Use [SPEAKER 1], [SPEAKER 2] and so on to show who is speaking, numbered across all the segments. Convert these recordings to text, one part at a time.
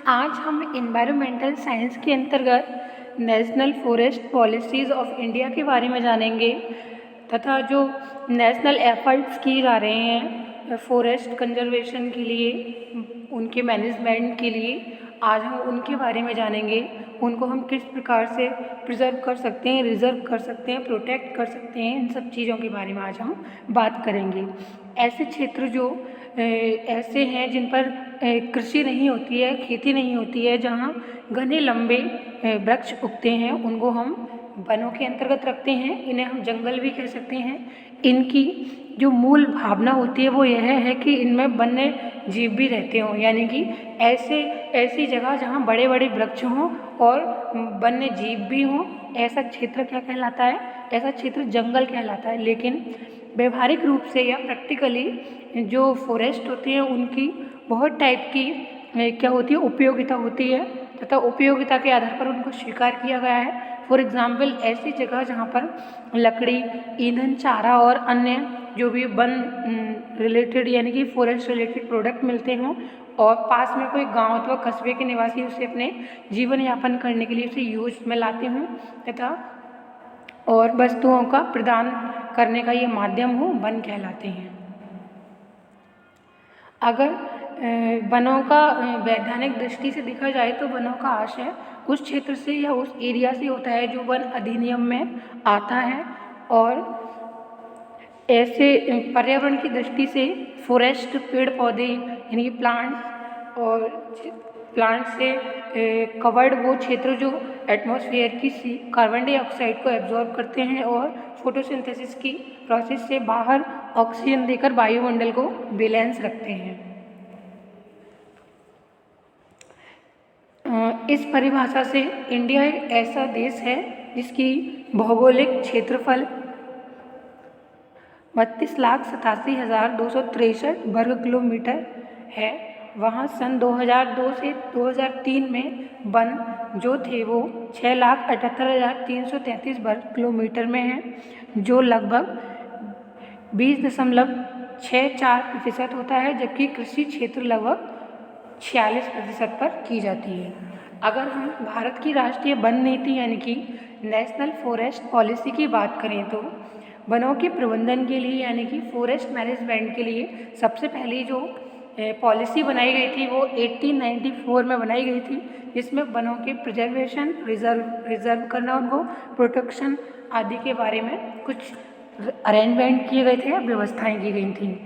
[SPEAKER 1] आज हम environmental science के अंतर्गत national forest policies of India के बारे में जानेंगे तथा जो नेशनल एफर्ट्स किए जा रहे हैं फॉरेस्ट कंजर्वेशन के लिए, उनके मैनेजमेंट के लिए आज हम उनके बारे में जानेंगे। उनको हम किस प्रकार से प्रिजर्व कर सकते हैं, रिजर्व कर सकते हैं, प्रोटेक्ट कर सकते हैं, इन सब चीज़ों के बारे में आज हम बात करेंगे। ऐसे क्षेत्र जो ऐसे हैं जिन पर कृषि नहीं होती है, खेती नहीं होती है, जहाँ घने लंबे वृक्ष उगते हैं, उनको हम वनों के अंतर्गत रखते हैं। इन्हें हम जंगल भी कह सकते हैं। इनकी जो मूल भावना होती है वो यह है कि इनमें वन्य जीव भी रहते हों, यानी कि ऐसी जगह जहाँ बड़े बड़े वृक्ष हों और वन्य जीव भी हों, ऐसा क्षेत्र क्या कहलाता है? ऐसा क्षेत्र जंगल कहलाता है। लेकिन व्यवहारिक रूप से या प्रैक्टिकली जो फॉरेस्ट होती है उनकी बहुत टाइप की क्या होती है, उपयोगिता होती है तथा उपयोगिता के आधार पर उनको स्वीकार किया गया है। फॉर एग्जाम्पल, ऐसी जगह जहाँ पर लकड़ी, ईंधन, चारा और अन्य जो भी वन रिलेटेड यानी कि फॉरेस्ट रिलेटेड प्रोडक्ट मिलते हों और पास में कोई गांव अथवा कस्बे के निवासी उसे अपने जीवन यापन करने के लिए उसे यूज में लाते हों तथा और वस्तुओं का प्रदान करने का ये माध्यम हो, वन कहलाते हैं। अगर वनों का वैधानिक दृष्टि से देखा जाए तो वनों का आशय उस क्षेत्र से या उस एरिया से होता है जो वन अधिनियम में आता है। और ऐसे पर्यावरण की दृष्टि से फॉरेस्ट, पेड़ पौधे यानी कि प्लांट से कवर्ड वो क्षेत्र जो एटमॉस्फेयर की कार्बन डाइऑक्साइड को एब्जॉर्ब करते हैं और फोटोसिंथेसिस की प्रोसेस से बाहर ऑक्सीजन देकर वायुमंडल को बैलेंस रखते हैं। इस परिभाषा से इंडिया एक ऐसा देश है जिसकी भौगोलिक क्षेत्रफल 32,87,263 वर्ग किलोमीटर है। वहाँ सन 2002 से 2003 में वन जो थे वो 6,78,333 वर्ग किलोमीटर में हैं, जो लगभग 20.64% होता है, जबकि कृषि क्षेत्र लगभग 46% पर की जाती है। अगर हम भारत की राष्ट्रीय वन नीति यानी कि नेशनल फॉरेस्ट पॉलिसी की बात करें तो वनों के प्रबंधन के लिए यानी कि फॉरेस्ट मैनेजमेंट के लिए सबसे पहली जो पॉलिसी बनाई गई थी वो 1894 में बनाई गई थी, जिसमें वनों के प्रिजर्वेशन, रिजर्व करना, उनको प्रोटेक्शन आदि के बारे में कुछ अरेंजमेंट किए गए थे, व्यवस्थाएं की गई थी।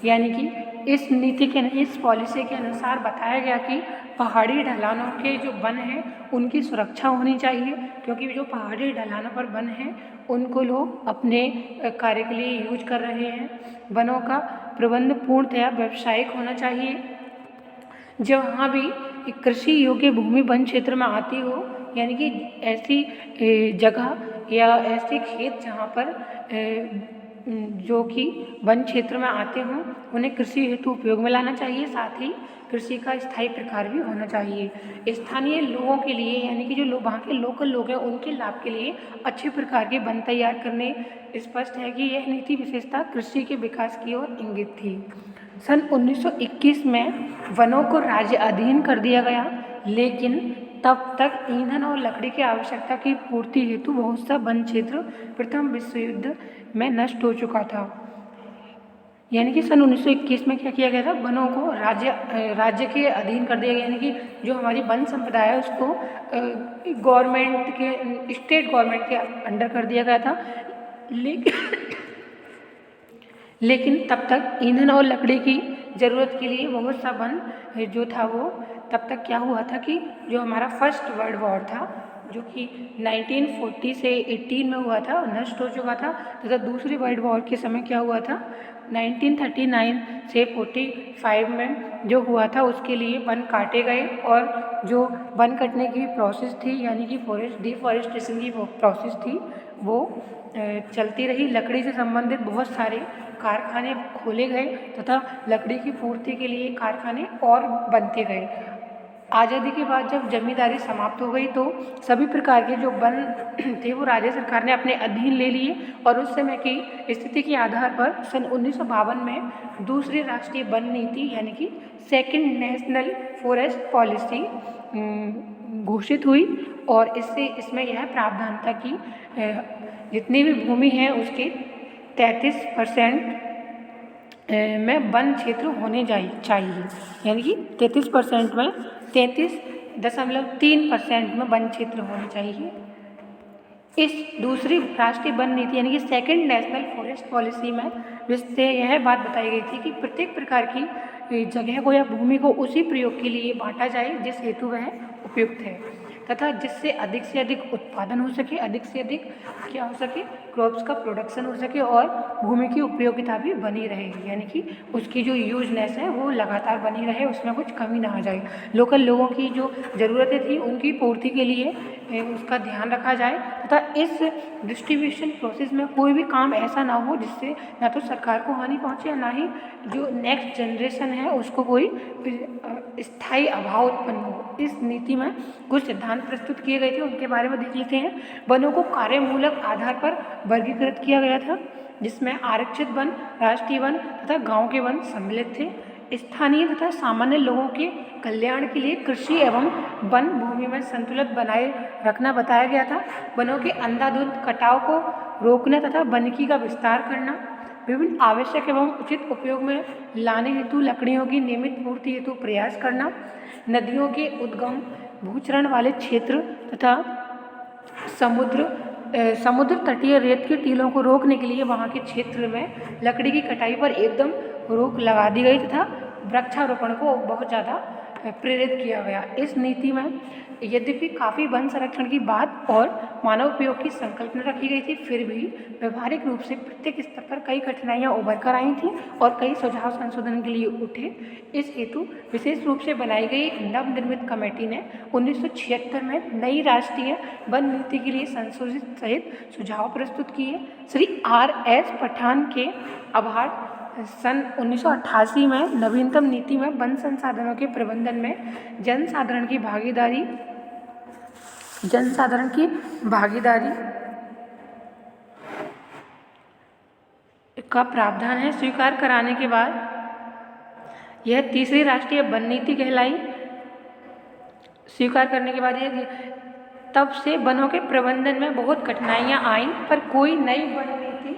[SPEAKER 1] यानी कि इस नीति के, इस पॉलिसी के अनुसार बताया गया कि पहाड़ी ढलानों के जो वन हैं उनकी सुरक्षा होनी चाहिए, क्योंकि जो पहाड़ी ढलानों पर वन हैं उनको लोग अपने कार्य के लिए यूज कर रहे हैं। वनों का प्रबंध पूर्णतया व्यावसायिक होना चाहिए। जब वहाँ भी कृषि योग्य भूमि वन क्षेत्र में आती हो, यानी कि ऐसी जगह या ऐसे खेत जहाँ पर जो कि वन क्षेत्र में आते हों उन्हें कृषि हेतु उपयोग में लाना चाहिए। साथ ही कृषि का स्थायी प्रकार भी होना चाहिए। स्थानीय लोगों के लिए यानी कि जो लोग वहाँ के लोकल लोग हैं उनके लाभ के लिए अच्छे प्रकार के वन तैयार करने। स्पष्ट है कि यह नीति विशेषता कृषि के विकास की ओर इंगित थी। सन 1921 में वनों को राज्य अधीन कर दिया गया, लेकिन तब तक ईंधन और लकड़ी की आवश्यकता की पूर्ति हेतु बहुत सा वन क्षेत्र प्रथम विश्व युद्ध में नष्ट हो चुका था। यानी कि सन 1921 में क्या किया गया था, वनों को राज्य के अधीन कर दिया गया, यानी कि जो हमारी वन संपदा है उसको गवर्नमेंट के, स्टेट गवर्नमेंट के अंडर कर दिया गया था। लेकिन तब तक ईंधन और लकड़ी की ज़रूरत के लिए बहुत सा वन जो था वो, तब तक क्या हुआ था कि जो हमारा फर्स्ट वर्ल्ड वॉर था जो कि 1940 से 18 में हुआ था, नष्ट हो चुका था। तथा दूसरी वर्ल्ड वॉर के समय क्या हुआ था, 1939 से 45 में जो हुआ था उसके लिए वन काटे गए और जो वन कटने की प्रोसेस थी यानी कि डिफॉरेस्टेशन की प्रोसेस थी वो चलती रही। लकड़ी से संबंधित बहुत सारे कारखाने खोले गए तथा लकड़ी की पूर्ति के लिए कारखाने और बनते गए। आज़ादी के बाद जब जमींदारी समाप्त हो गई तो सभी प्रकार के जो वन थे वो राज्य सरकार ने अपने अधीन ले लिए और उस समय की स्थिति के आधार पर सन 1952 में दूसरी राष्ट्रीय वन नीति यानी कि सेकंड नेशनल फॉरेस्ट पॉलिसी घोषित हुई और इसमें यह प्रावधान था कि जितनी भी भूमि है उसके 33% में वन क्षेत्र होने चाहिए, यानी कि 33% में 33.3% में वन क्षेत्र होने चाहिए। इस दूसरी राष्ट्रीय वन नीति यानी कि सेकंड नेशनल फॉरेस्ट पॉलिसी में जिससे यह बात बताई गई थी कि प्रत्येक प्रकार की जगह को या भूमि को उसी प्रयोग के लिए बांटा जाए जिस हेतु वह उपयुक्त है तथा जिससे अधिक उत्पादन हो सके, अधिक से अधिक क्या हो सके, क्रॉप्स का प्रोडक्शन हो सके और भूमि की उपयोगिता भी बनी रहे, यानी कि उसकी जो यूजनेस है वो लगातार बनी रहे, उसमें कुछ कमी ना आ जाए। लोकल लोगों की जो ज़रूरतें थी उनकी पूर्ति के लिए उसका ध्यान रखा जाए तथा इस डिस्ट्रीब्यूशन प्रोसेस में कोई भी काम ऐसा ना हो जिससे ना तो सरकार को हानि पहुँचे और ना ही जो नेक्स्ट जनरेशन है उसको कोई स्थायी अभाव उत्पन्न हो। इस नीति में कुछ सिद्धांत प्रस्तुत किए गए थे, उनके बारे में देख लेते हैं। वनों को कार्यमूलक आधार पर वर्गीकृत किया गया था जिसमें आरक्षित वन, राष्ट्रीय वन तथा गांव के वन सम्मिलित थे। स्थानीय तथा सामान्य लोगों के कल्याण के लिए कृषि एवं वन भूमि में संतुलन बनाए रखना बताया गया था। वनों के अंधाधुंध कटाव को रोकना तथा वनिकी का विस्तार करना, विभिन्न आवश्यक एवं उचित उपयोग में लाने हेतु लकड़ियों की नियमित पूर्ति हेतु प्रयास करना, नदियों के उद्गम भूचरण वाले क्षेत्र तथा समुद्र तटीय रेत के टीलों को रोकने के लिए वहाँ के क्षेत्र में लकड़ी की कटाई पर एकदम रोक लगा दी गई तथा वृक्षारोपण को बहुत ज़्यादा प्रेरित किया गया। इस नीति में यद्यपि काफ़ी वन संरक्षण की बात और मानव उपयोग की संकल्पना रखी गई थी, फिर भी व्यवहारिक रूप से प्रत्येक स्तर पर कई कठिनाइयां उभर कर आई थीं और कई सुझाव संशोधन के लिए उठे। इस हेतु विशेष रूप से बनाई गई नवनिर्मित कमेटी ने 1976 में नई राष्ट्रीय वन नीति के लिए संशोधित सहित सुझाव प्रस्तुत किए। श्री R.S. पठान के आभार सन 1988 में नवीनतम नीति में वन संसाधनों के प्रबंधन में जनसाधारण की भागीदारी का प्रावधान है। स्वीकार कराने के बाद यह तीसरी राष्ट्रीय वन नीति कहलाई। स्वीकार करने के बाद यह तब से वनों के प्रबंधन में बहुत कठिनाइयां आईं, पर कोई नई वन नीति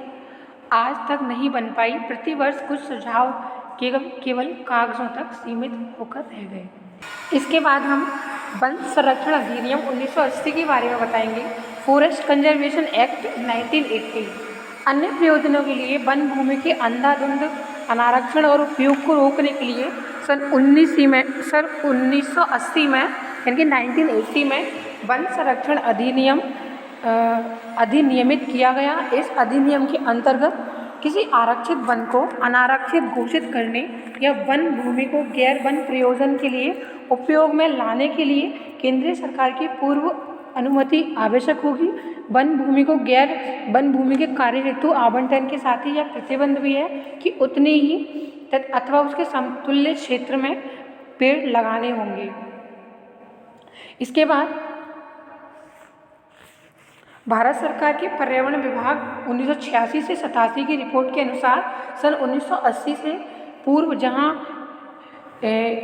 [SPEAKER 1] आज तक नहीं बन पाई। प्रतिवर्ष कुछ सुझाव केवल कागजों तक सीमित होकर रह गए। इसके बाद हम वन संरक्षण अधिनियम 1980 के बारे में बताएंगे। फॉरेस्ट कंजर्वेशन एक्ट 1980 अन्य प्रयोजनों के लिए वन भूमि के अंधाधुंध अनारक्षण और उपयोग को रोकने के लिए सन 1980 में यानी कि 1980 में वन संरक्षण अधिनियमित किया गया। इस अधिनियम के अंतर्गत किसी आरक्षित वन को अनारक्षित घोषित करने या वन भूमि को गैर वन प्रयोजन के लिए उपयोग में लाने के लिए केंद्रीय सरकार की पूर्व अनुमति आवश्यक होगी। वन भूमि को गैर वन भूमि के कार्य हेतु आवंटन के साथ ही यह प्रतिबंध भी है कि उतने ही अथवा उसके समतुल्य क्षेत्र में पेड़ लगाने होंगे। इसके बाद भारत सरकार के पर्यावरण विभाग 1986 से 87 की रिपोर्ट के अनुसार सन 1980 से पूर्व जहां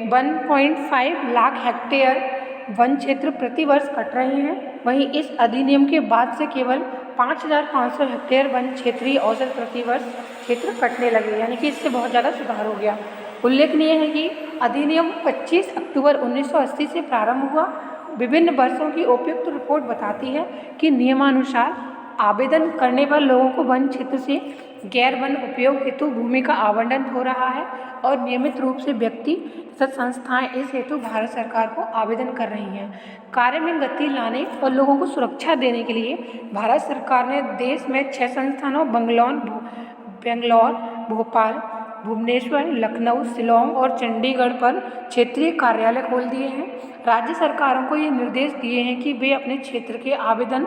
[SPEAKER 1] 1.5 लाख हेक्टेयर वन क्षेत्र प्रति वर्ष कट रहे हैं, वहीं इस अधिनियम के बाद से केवल 5,500 हेक्टेयर वन क्षेत्रीय औसत प्रति वर्ष क्षेत्र कटने लगे, यानी कि इससे बहुत ज़्यादा सुधार हो गया। उल्लेखनीय है कि अधिनियम 25 अक्टूबर 1980 से प्रारंभ हुआ। विभिन्न वर्षों की उपयुक्त रिपोर्ट बताती है कि नियमानुसार आवेदन करने पर लोगों को वन क्षेत्र से गैर वन उपयोग हेतु भूमि का आवंटन हो रहा है और नियमित रूप से व्यक्ति तथा संस्थाएं इस हेतु भारत सरकार को आवेदन कर रही हैं। कार्य में गति लाने और लोगों को सुरक्षा देने के लिए भारत सरकार ने देश में 6 संस्थानों बेंगलौर, भोपाल, भुवनेश्वर, लखनऊ, शिलोंग और चंडीगढ़ पर क्षेत्रीय कार्यालय खोल दिए हैं। राज्य सरकारों को ये निर्देश दिए हैं कि वे अपने क्षेत्र के आवेदन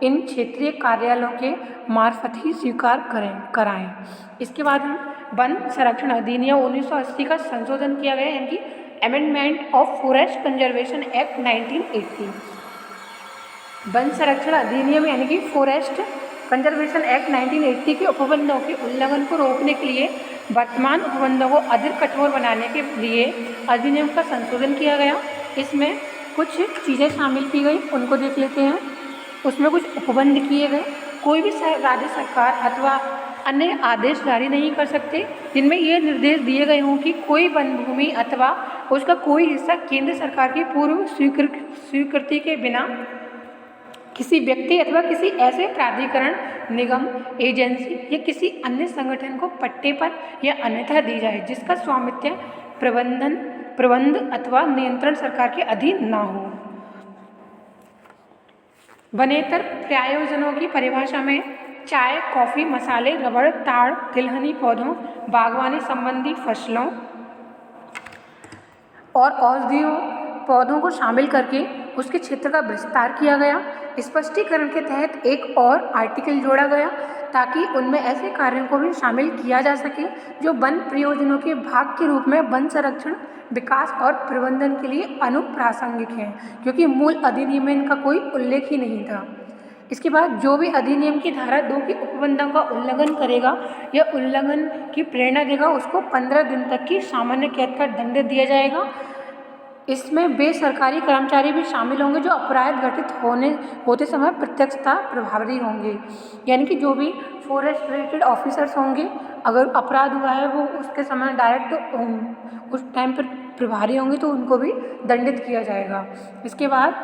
[SPEAKER 1] इन क्षेत्रीय कार्यालयों के मार्फत ही स्वीकार कराएं। इसके बाद हम वन संरक्षण अधिनियम 1980 का संशोधन किया गया, यानी कि amendment of forest conservation act 1980। One संरक्षण अधिनियम यानी कि फॉरेस्ट कंजर्वेशन एक्ट 1980 के उपबंधों के उल्लंघन को रोकने के लिए वर्तमान उपबंधों को अधिक कठोर बनाने के लिए अधिनियम का संशोधन किया गया। इसमें कुछ चीज़ें शामिल की गई, उनको देख लेते हैं। उसमें कुछ उपबंध किए गए। कोई भी राज्य सरकार अथवा अन्य आदेश जारी नहीं कर सकते जिनमें ये निर्देश दिए गए हों कि कोई वन भूमि अथवा उसका कोई हिस्सा केंद्र सरकार की पूर्व स्वीकृति के बिना किसी व्यक्ति अथवा किसी ऐसे प्राधिकरण, निगम, एजेंसी या किसी अन्य संगठन को पट्टे पर या अन्यथा दी जाए जिसका स्वामित्व प्रबंध अथवा नियंत्रण सरकार के अधीन न हो। वनेतर प्रयोजनों की परिभाषा में चाय, कॉफ़ी, मसाले, रबड़, ताड़, तिलहनी पौधों, बागवानी संबंधी फसलों और औषधीय पौधों को शामिल करके उसके क्षेत्र का विस्तार किया गया। स्पष्टीकरण के तहत एक और आर्टिकल जोड़ा गया ताकि उनमें ऐसे कार्यों को भी शामिल किया जा सके जो वन प्रयोजनों के भाग के रूप में वन संरक्षण, विकास और प्रबंधन के लिए अनुप्रासंगिक हैं, क्योंकि मूल अधिनियम में इनका कोई उल्लेख ही नहीं था। इसके बाद जो भी अधिनियम की धारा 2 के उपबंधों का उल्लंघन करेगा या उल्लंघन की प्रेरणा देगा उसको 15 दिन तक की सामान्य कैद का दंड दिया जाएगा। इसमें बेसरकारी कर्मचारी भी शामिल होंगे जो अपराध घटित होते समय प्रत्यक्षता प्रभावी होंगे, यानी कि जो भी फॉरेस्ट रिलेटेड ऑफिसर्स होंगे, अगर अपराध हुआ है वो उसके समय डायरेक्ट उस टाइम पर प्रभारी होंगे तो उनको भी दंडित किया जाएगा। इसके बाद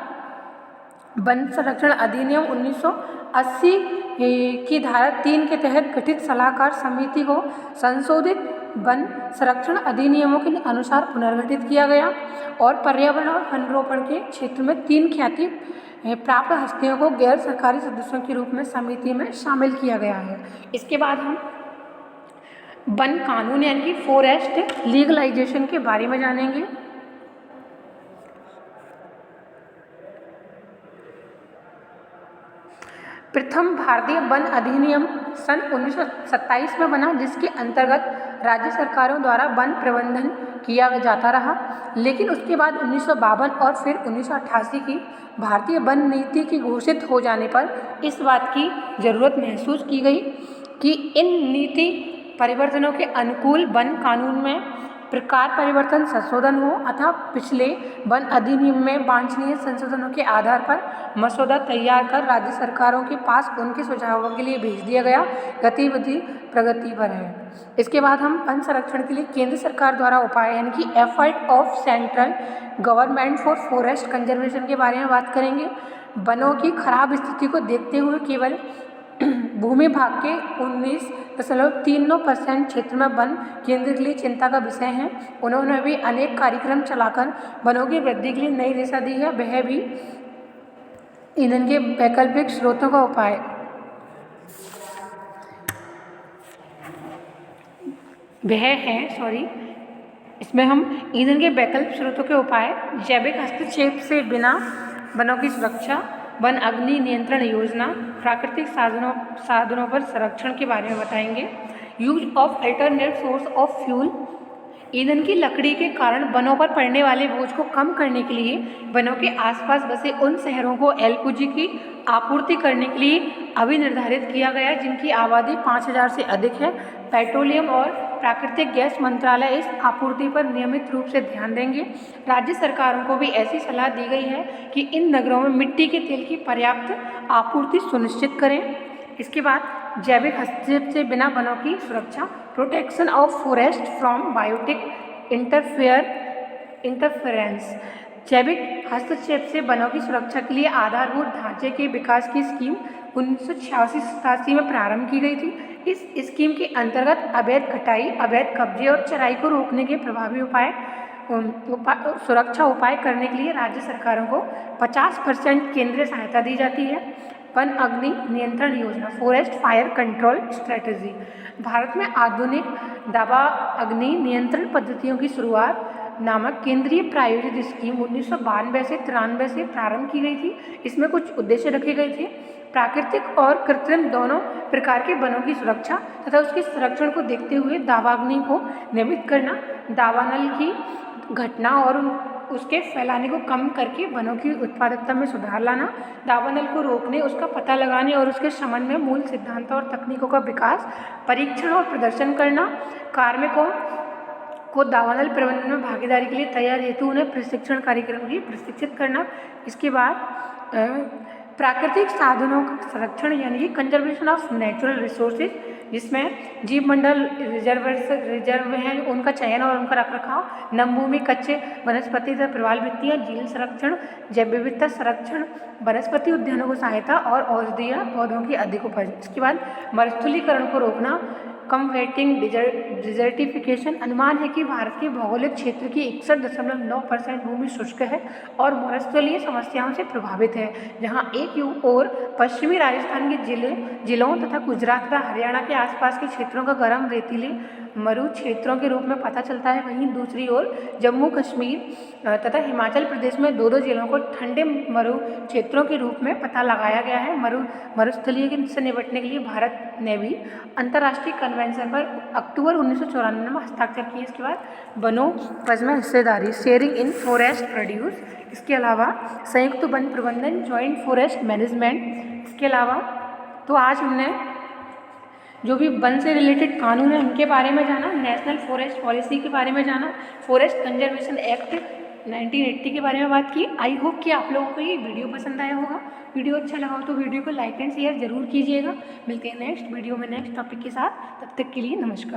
[SPEAKER 1] वन संरक्षण अधिनियम 1980 की धारा 3 के तहत गठित सलाहकार समिति को संशोधित वन संरक्षण अधिनियमों के अनुसार पुनर्गठित किया गया और पर्यावरण और वनरोपण के क्षेत्र में 3 ख्याति प्राप्त हस्तियों को गैर सरकारी सदस्यों के रूप में समिति में शामिल किया गया है। इसके बाद हम वन कानून यानी कि फॉरेस्ट लीगलाइजेशन के बारे में जानेंगे। प्रथम भारतीय वन अधिनियम सन 1927 में बना, जिसके अंतर्गत राज्य सरकारों द्वारा वन प्रबंधन किया जाता रहा। लेकिन उसके बाद 1952 और फिर 1988 की भारतीय वन नीति की घोषित हो जाने पर इस बात की ज़रूरत महसूस की गई कि इन नीति परिवर्तनों के अनुकूल वन कानून में प्रकार परिवर्तन संशोधन हो, अतः पिछले वन अधिनियम में वांछनीय संशोधनों के आधार पर मसौदा तैयार कर राज्य सरकारों के पास उनके सुझावों के लिए भेज दिया गया। गतिविधि प्रगति पर है। इसके बाद हम वन संरक्षण के लिए केंद्र सरकार द्वारा उपाय यानी कि effort of central government for forest conservation के बारे में बात करेंगे। वनों की खराब स्थिति को देखते हुए केवल भूमि भाग के 19.39% क्षेत्र में वन केंद्र के लिए चिंता का विषय है। उन्होंने भी अनेक कार्यक्रम चलाकर वनों की वृद्धि के लिए नई दिशा दी है। वह भी ईंधन के वैकल्पिक स्रोतों का उपाय इसमें हम ईंधन के वैकल्पिक स्रोतों के उपाय, जैविक हस्तक्षेप से बिना वनों की सुरक्षा, वन अग्नि नियंत्रण योजना, प्राकृतिक साधनों पर संरक्षण के बारे में बताएंगे। Use of alternate source of fuel, ईंधन की लकड़ी के कारण वनों पर पड़ने वाले बोझ को कम करने के लिए वनों के आसपास बसे उन शहरों को एलपीजी की आपूर्ति करने के लिए अभी निर्धारित किया गया जिनकी आबादी 5000 से अधिक है। पेट्रोलियम और प्राकृतिक गैस मंत्रालय इस आपूर्ति पर नियमित रूप से ध्यान देंगे। राज्य सरकारों को भी ऐसी सलाह दी गई है कि इन नगरों में मिट्टी के तेल की पर्याप्त आपूर्ति सुनिश्चित करें। इसके बाद जैविक हस्तक्षेप से बिना वनों की सुरक्षा, protection of forest from biotic interference, जैविक हस्तक्षेप से वनों की सुरक्षा के लिए आधारभूत ढांचे के विकास की स्कीम 1986-87 में प्रारंभ की गई थी। इस स्कीम के अंतर्गत अवैध कटाई, अवैध कब्जे और चराई को रोकने के प्रभावी सुरक्षा उपाय करने के लिए राज्य सरकारों को 50% केंद्रीय सहायता दी जाती है। वन अग्नि नियंत्रण योजना, forest fire control strategy, Bharat में आधुनिक दवा अग्नि नियंत्रण पद्धतियों की शुरुआत नामक केंद्रीय प्रायोजित स्कीम 1992 से 93 से प्रारंभ की गई थी। इसमें कुछ उद्देश्य रखे गए थे। प्राकृतिक और कृत्रिम दोनों प्रकार के वनों की सुरक्षा तथा उसके संरक्षण को देखते हुए दावाग्नि को नियमित करना, दावानल की घटना और उसके फैलाने को कम करके वनों की उत्पादकता में सुधार लाना, दावानल को रोकने, उसका पता लगाने और उसके शमन में मूल सिद्धांतों और तकनीकों का विकास, परीक्षण और प्रदर्शन करना, कार्मिकों को दावानल प्रबंधन में भागीदारी के लिए तैयार हेतु उन्हें प्रशिक्षण कार्यक्रम के लिए प्रशिक्षित करना। इसके बाद प्राकृतिक साधनों का संरक्षण यानी कि कंजर्वेशन ऑफ नेचुरल रिसोर्सेज, जिसमें जीव मंडल रिजर्व हैं उनका चयन और उनका रखरखाव, नमभूमि, कच्चे वनस्पति तथा प्रवाल भित्तियाँ, झील संरक्षण, जैव विविधता संरक्षण, वनस्पति उद्यानों को सहायता और औषधीय पौधों की अधिक उपज। इसके बाद मरुस्थलीकरण को रोकना, कम वेटिंग डिजर्टिफिकेशन। अनुमान है कि भारत के भौगोलिक क्षेत्र की 61.9% भूमि शुष्क है और मरुस्थलीय समस्याओं से प्रभावित है, जहां एक ओर पश्चिमी राजस्थान के जिलों तथा गुजरात तथा हरियाणा के आसपास के क्षेत्रों का गर्म रेतीले मरु क्षेत्रों के रूप में पता चलता है, वहीं दूसरी ओर जम्मू कश्मीर तथा हिमाचल प्रदेश में दो जिलों को ठंडे मरु क्षेत्रों के रूप में पता लगाया गया है। मरुस्थलीय से निपटने के लिए भारत ने भी अंतर्राष्ट्रीय कन्वेंशन पर अक्टूबर 1994 में हस्ताक्षर किए। इसके बाद वनोपज में हिस्सेदारी, शेयरिंग इन फॉरेस्ट प्रोड्यूस, इसके अलावा संयुक्त वन प्रबंधन, जॉइंट फॉरेस्ट मैनेजमेंट। इसके अलावा तो आज हमने जो भी वन से रिलेटेड कानून है उनके बारे में जाना, नेशनल फॉरेस्ट पॉलिसी के बारे में जाना, फॉरेस्ट कंजर्वेशन एक्ट 1980 के बारे में बात की। आई होप कि आप लोगों को ये वीडियो पसंद आया होगा। वीडियो अच्छा लगा हो तो वीडियो को लाइक एंड शेयर जरूर कीजिएगा। मिलते हैं नेक्स्ट वीडियो में नेक्स्ट टॉपिक के साथ, तब तक के लिए नमस्कार।